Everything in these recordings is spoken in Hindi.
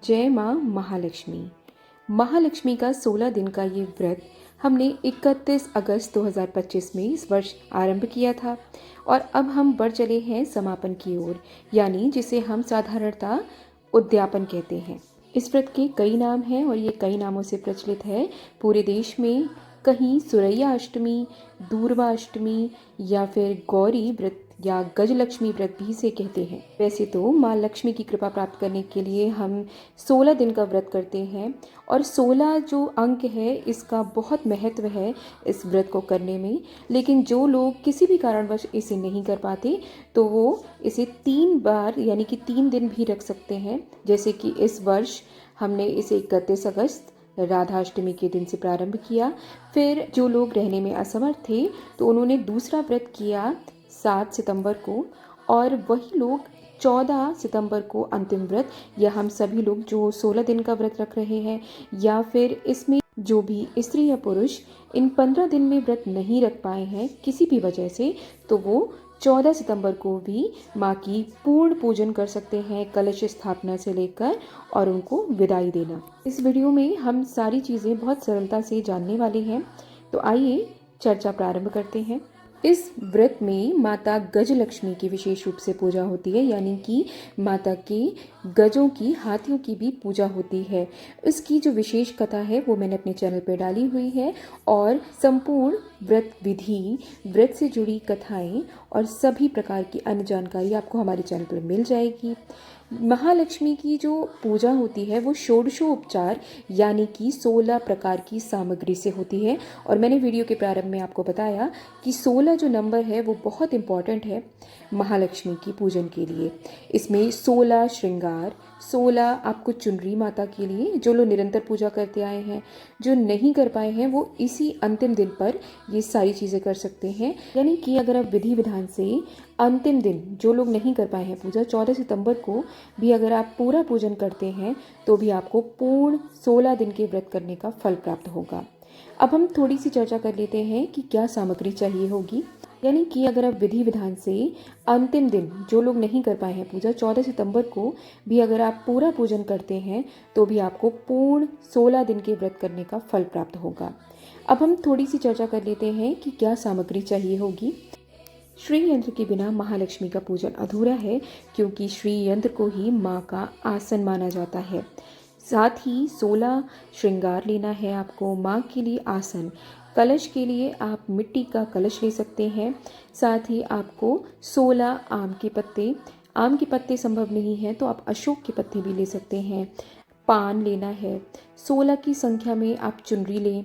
जय माँ महालक्ष्मी। महालक्ष्मी का 16 दिन का ये व्रत हमने 31 अगस्त 2025 में इस वर्ष आरंभ किया था और अब हम बढ़ चले हैं समापन की ओर, यानी जिसे हम साधारणतः उद्यापन कहते हैं। इस व्रत के कई नाम हैं और ये कई नामों से प्रचलित है पूरे देश में। कहीं सुरैया अष्टमी, दूर्वा अष्टमी या फिर गौरी व्रत या गजलक्ष्मी व्रत भी इसे कहते हैं। वैसे तो माँ लक्ष्मी की कृपा प्राप्त करने के लिए हम 16 दिन का व्रत करते हैं और 16 जो अंक है इसका बहुत महत्व है इस व्रत को करने में। लेकिन जो लोग किसी भी कारणवश इसे नहीं कर पाते तो वो इसे 3 बार यानी कि 3 दिन भी रख सकते हैं। जैसे कि इस वर्ष हमने इसे 31 अगस्त राधाष्टमी के दिन से प्रारंभ किया। फिर जो लोग रहने में असमर्थ थे तो उन्होंने दूसरा व्रत किया 7 सितंबर को, और वही लोग 14 सितंबर को अंतिम व्रत, या हम सभी लोग जो 16 दिन का व्रत रख रहे हैं या फिर इसमें जो भी स्त्री या पुरुष इन 15 दिन में व्रत नहीं रख पाए हैं किसी भी वजह से, तो वो 14 सितंबर को भी माँ की पूर्ण पूजन कर सकते हैं, कलश स्थापना से लेकर और उनको विदाई देना। इस वीडियो में हम सारी चीज़ें बहुत सरलता से जानने वाले हैं, तो आइए चर्चा प्रारंभ करते हैं। इस व्रत में माता गजलक्ष्मी की विशेष रूप से पूजा होती है, यानी कि माता के गजों की, हाथियों की भी पूजा होती है। इसकी जो विशेष कथा है वो मैंने अपने चैनल पर डाली हुई है और संपूर्ण व्रत विधि, व्रत से जुड़ी कथाएं और सभी प्रकार की अन्य जानकारी आपको हमारे चैनल पर मिल जाएगी। महालक्ष्मी की जो पूजा होती है वो षोडशोपचार यानी कि 16 प्रकार की सामग्री से होती है। और मैंने वीडियो के प्रारंभ में आपको बताया कि 16 जो नंबर है वो बहुत इम्पॉर्टेंट है महालक्ष्मी की पूजन के लिए। इसमें 16 श्रृंगार, 16 आपको चुनरी माता के लिए, जो लोग निरंतर पूजा करते आए हैं, जो नहीं कर पाए हैं वो इसी अंतिम दिन पर ये सारी चीज़ें कर सकते हैं। यानी कि अगर आप विधि विधान से अंतिम दिन, जो लोग नहीं कर पाए हैं पूजा 14 सितंबर को भी अगर आप पूरा पूजन करते हैं तो भी आपको पूर्ण 16 दिन के व्रत करने का फल प्राप्त होगा। अब हम थोड़ी सी चर्चा कर लेते हैं कि क्या सामग्री चाहिए होगी। यानी कि अगर आप विधि विधान से अंतिम दिन, जो लोग नहीं कर पाए हैं पूजा 14 सितंबर को भी अगर आप पूरा पूजन करते हैं तो भी आपको पूर्ण 16 दिन के व्रत करने का फल प्राप्त होगा। अब हम थोड़ी सी चर्चा कर लेते हैं कि क्या सामग्री चाहिए होगी। श्री यंत्र के बिना महालक्ष्मी का पूजन अधूरा है, क्योंकि श्री यंत्र को ही माँ का आसन माना जाता है। साथ ही 16 श्रृंगार लेना है आपको, माँ के लिए आसन, कलश के लिए आप मिट्टी का कलश ले सकते हैं। साथ ही आपको 16 आम के पत्ते संभव नहीं है तो आप अशोक के पत्ते भी ले सकते हैं। पान लेना है, 16 की संख्या में आप चुनरी लें।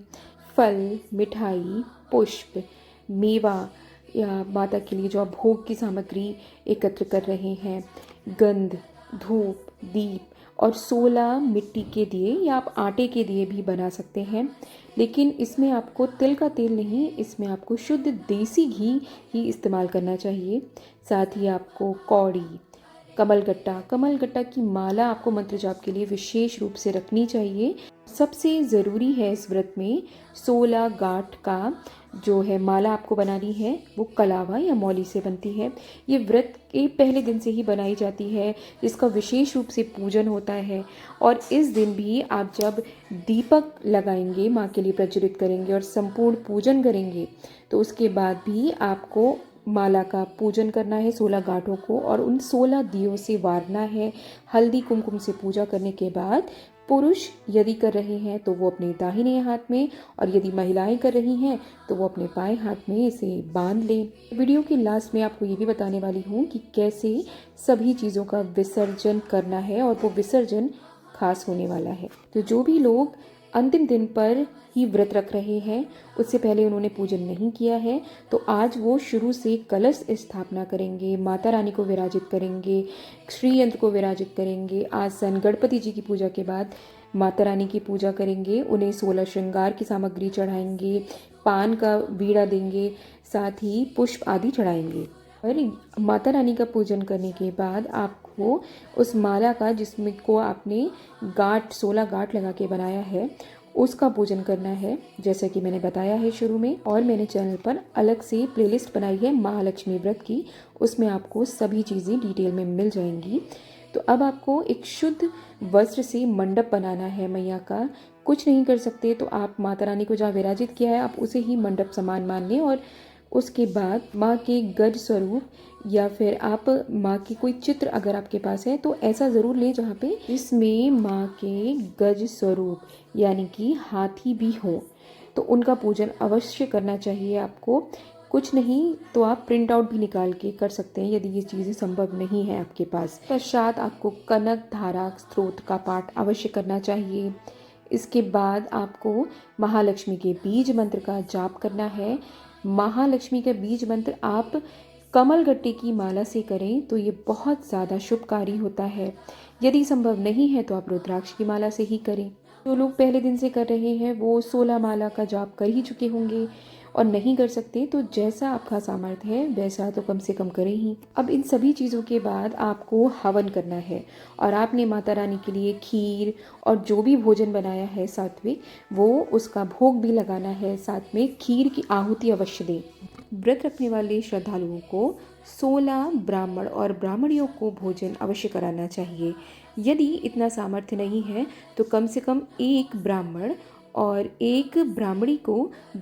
फल, मिठाई, पुष्प, मेवा या माता के लिए जो आप भोग की सामग्री एकत्र कर रहे हैं, गंध, धूप, दीप और 16 मिट्टी के दिए या आप आटे के दिए भी बना सकते हैं। लेकिन इसमें आपको तिल का तेल नहीं, इसमें आपको शुद्ध देसी घी ही इस्तेमाल करना चाहिए। साथ ही आपको कौड़ी, कमलगट्टा की माला आपको मंत्र जाप के लिए विशेष रूप से रखनी चाहिए। सबसे ज़रूरी है इस व्रत में 16 गांठ का जो है माला आपको बनानी है, वो कलावा या मौली से बनती है। ये व्रत के पहले दिन से ही बनाई जाती है, जिसका विशेष रूप से पूजन होता है। और इस दिन भी आप जब दीपक लगाएंगे, माँ के लिए प्रज्वलित करेंगे और संपूर्ण पूजन करेंगे, तो उसके बाद भी आपको माला का पूजन करना है 16 गांठों को और उन 16 दियों से वारना है। हल्दी कुमकुम से पूजा करने के बाद पुरुष यदि कर रहे हैं तो वो अपने दाहिने हाथ में, और यदि महिलाएं कर रही हैं तो वो अपने बाएं हाथ में इसे बांध लें। वीडियो के लास्ट में आपको ये भी बताने वाली हूँ कि कैसे सभी चीज़ों का विसर्जन करना है, और वो विसर्जन खास होने वाला है। तो जो भी लोग अंतिम दिन पर ही व्रत रख रहे हैं, उससे पहले उन्होंने पूजन नहीं किया है, तो आज वो शुरू से कलश स्थापना करेंगे, माता रानी को विराजित करेंगे, श्री यंत्र को विराजित करेंगे, आसन, गणपति जी की पूजा के बाद माता रानी की पूजा करेंगे, उन्हें 16 श्रृंगार की सामग्री चढ़ाएंगे, पान का बीड़ा देंगे, साथ ही पुष्प आदि चढ़ाएंगे। और माता रानी का पूजन करने के बाद आपको उस माला का, जिसमें को आपने 16 गांठ लगा के बनाया है, उसका पूजन करना है, जैसा कि मैंने बताया है शुरू में। और मैंने चैनल पर अलग से प्लेलिस्ट बनाई है महालक्ष्मी व्रत की, उसमें आपको सभी चीज़ें डिटेल में मिल जाएंगी। तो अब आपको एक शुद्ध वस्त्र से मंडप बनाना है मैया का। कुछ नहीं कर सकते तो आप माता रानी को जहाँ विराजित किया है आप उसे ही मंडप समान मान लें, और उसके बाद माँ के गज स्वरूप या फिर आप माँ की कोई चित्र अगर आपके पास है तो ऐसा ज़रूर लें जहाँ पे इसमें माँ के गज स्वरूप यानी कि हाथी भी हो, तो उनका पूजन अवश्य करना चाहिए आपको। कुछ नहीं तो आप प्रिंट आउट भी निकाल के कर सकते हैं यदि ये चीज़ें संभव नहीं है आपके पास। पश्चात आपको कनक धारा स्त्रोत का पाठ अवश्य करना चाहिए। इसके बाद आपको महालक्ष्मी के बीज मंत्र का जाप करना है। महालक्ष्मी का बीज मंत्र आप कमलगट्टे की माला से करें तो ये बहुत ज़्यादा शुभकारी होता है। यदि संभव नहीं है तो आप रुद्राक्ष की माला से ही करें। जो लोग पहले दिन से कर रहे हैं वो 16 माला का जाप कर ही चुके होंगे, और नहीं कर सकते तो जैसा आपका सामर्थ्य है वैसा तो कम से कम करें ही। अब इन सभी चीज़ों के बाद आपको हवन करना है, और आपने माता रानी के लिए खीर और जो भी भोजन बनाया है सात्विक वो उसका भोग भी लगाना है। साथ में खीर की आहुति अवश्य दें। व्रत रखने वाले श्रद्धालुओं को 16 ब्राह्मण और ब्राह्मणियों को भोजन अवश्य कराना चाहिए। यदि इतना सामर्थ्य नहीं है तो कम से कम एक ब्राह्मण और एक ब्राह्मणी को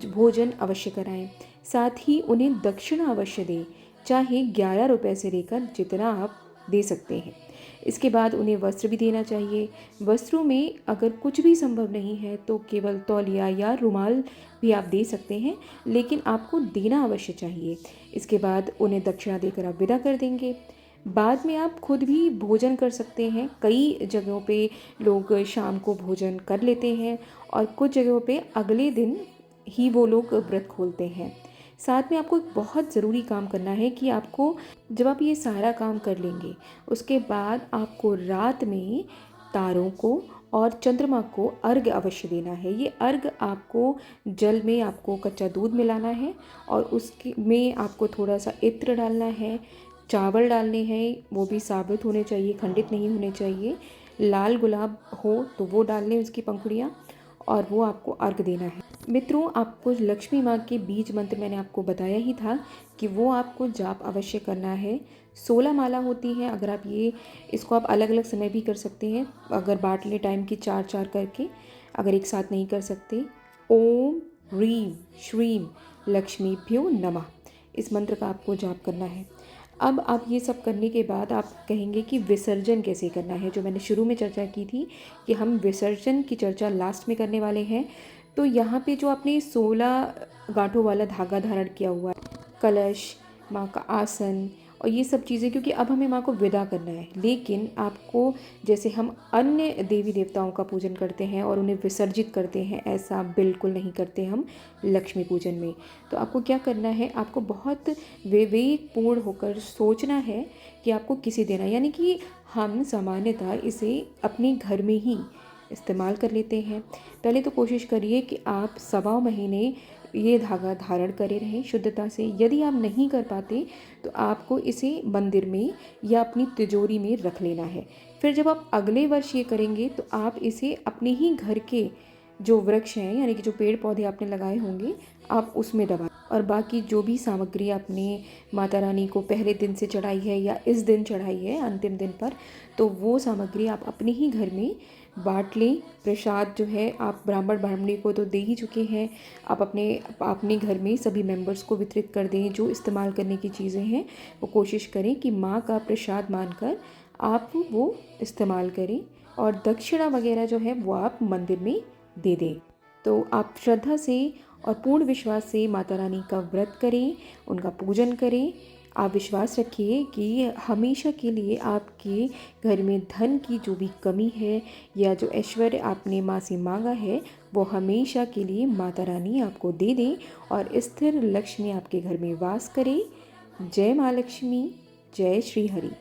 भोजन अवश्य कराएं। साथ ही उन्हें दक्षिणा अवश्य दें, चाहे 11 रुपये से लेकर जितना आप दे सकते हैं। इसके बाद उन्हें वस्त्र भी देना चाहिए। वस्त्रों में अगर कुछ भी संभव नहीं है तो केवल तौलिया या रुमाल भी आप दे सकते हैं, लेकिन आपको देना अवश्य चाहिए। इसके बाद उन्हें दक्षिणा देकर आप विदा कर देंगे। बाद में आप खुद भी भोजन कर सकते हैं। कई जगहों पे लोग शाम को भोजन कर लेते हैं और कुछ जगहों पे अगले दिन ही वो लोग व्रत खोलते हैं। साथ में आपको एक बहुत ज़रूरी काम करना है कि आपको जब आप ये सारा काम कर लेंगे उसके बाद आपको रात में तारों को और चंद्रमा को अर्घ्य अवश्य देना है। ये अर्घ्य आपको जल में आपको कच्चा दूध मिलाना है और उसके में आपको थोड़ा सा इत्र डालना है, चावल डालने हैं, वो भी साबुत होने चाहिए, खंडित नहीं होने चाहिए। लाल गुलाब हो तो वो डाल लें उसकी पंखुड़ियाँ, और वो आपको अर्घ देना है। मित्रों, आपको लक्ष्मी माँ के बीज मंत्र मैंने आपको बताया ही था कि वो आपको जाप अवश्य करना है। 16 माला होती हैं। अगर आप इसको आप अलग अलग समय भी कर सकते हैं, अगर बांट लें टाइम की 4-4 करके, अगर एक साथ नहीं कर सकते। ओम ह्रीं श्रीं लक्ष्मीभ्यो नमः, इस मंत्र का आपको जाप करना है। अब आप ये सब करने के बाद आप कहेंगे कि विसर्जन कैसे करना है, जो मैंने शुरू में चर्चा की थी कि हम विसर्जन की चर्चा लास्ट में करने वाले हैं। तो यहाँ पे जो आपने 16 गांठों वाला धागा धारण किया हुआ है, कलश, माँ का आसन और ये सब चीज़ें, क्योंकि अब हमें माँ को विदा करना है। लेकिन आपको, जैसे हम अन्य देवी देवताओं का पूजन करते हैं और उन्हें विसर्जित करते हैं, ऐसा बिल्कुल नहीं करते हम लक्ष्मी पूजन में। तो आपको क्या करना है, आपको बहुत विवेकपूर्ण होकर सोचना है कि आपको किसे देना है। यानी कि हम सामान्यतः इसे अपने घर में ही इस्तेमाल कर लेते हैं। पहले तो कोशिश करिए कि आप 1.25 महीने ये धागा धारण करे रहें शुद्धता से। यदि आप नहीं कर पाते तो आपको इसे मंदिर में या अपनी तिजोरी में रख लेना है। फिर जब आप अगले वर्ष ये करेंगे तो आप इसे अपने ही घर के जो वृक्ष हैं, यानी कि जो पेड़ पौधे आपने लगाए होंगे, आप उसमें दबाएं। और बाकी जो भी सामग्री आपने माता रानी को पहले दिन से चढ़ाई है या इस दिन चढ़ाई है अंतिम दिन पर, तो वो सामग्री आप अपने ही घर में बांट लें। प्रसाद जो है आप ब्राह्मण ब्राह्मणी को तो दे ही चुके हैं, आप अपने घर में सभी मेंबर्स को वितरित कर दें। जो इस्तेमाल करने की चीज़ें हैं वो कोशिश करें कि माँ का प्रसाद मानकर आप वो इस्तेमाल करें, और दक्षिणा वगैरह जो है वो आप मंदिर में दे दें। तो आप श्रद्धा से और पूर्ण विश्वास से माता रानी का व्रत करें, उनका पूजन करें। आप विश्वास रखिए कि हमेशा के लिए आपके घर में धन की जो भी कमी है या जो ऐश्वर्य आपने माँ से मांगा है वो हमेशा के लिए माता रानी आपको दे दें और स्थिर लक्ष्मी आपके घर में वास करे। जय माँ लक्ष्मी, जय श्री हरि।